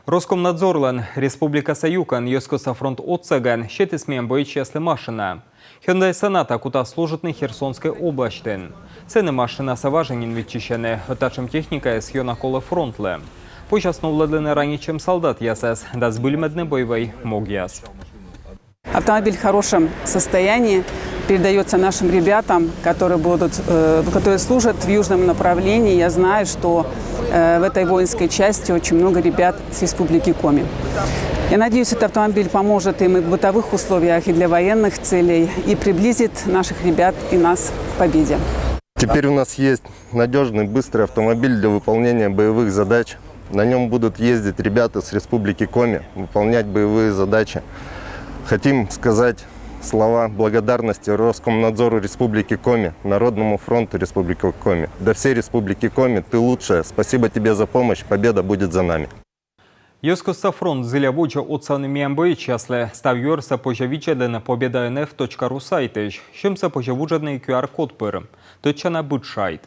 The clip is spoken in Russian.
Роскомнадзорлен Республика Саюкан Йоскоса фронт отцеген щетисмем боичесли машина. Hyundai Sonata кута служитный Херсонской области. Цены машина саваженин відчищены, отачем техника из Хьона коле фронтле. Почасно владлены ранее, чем солдат ясес, да сбыльмедный боевой мог яс. Автомобиль в хорошем состоянии, передается нашим ребятам, которые служат в южном направлении. Я знаю, что в этой воинской части очень много ребят с Республики Коми. Я надеюсь, этот автомобиль поможет им и в бытовых условиях, и для военных целей, и приблизит наших ребят и нас к победе. Теперь у нас есть надежный, быстрый автомобиль для выполнения боевых задач. На нем будут ездить ребята с Республики Коми, выполнять боевые задачи. Хотим сказать слова благодарности Роскомнадзору Республики Коми, Народному фронту Республики Коми. До всей Республики Коми ты лучшая. Спасибо тебе за помощь. Победа будет за нами. Йоскоса фронт зилявуча оцани міамбої часле став юрса пожавіче на побєда.nf.ru сайтиш, чим це пожавуджений QR-код пир. Точно будь шайт.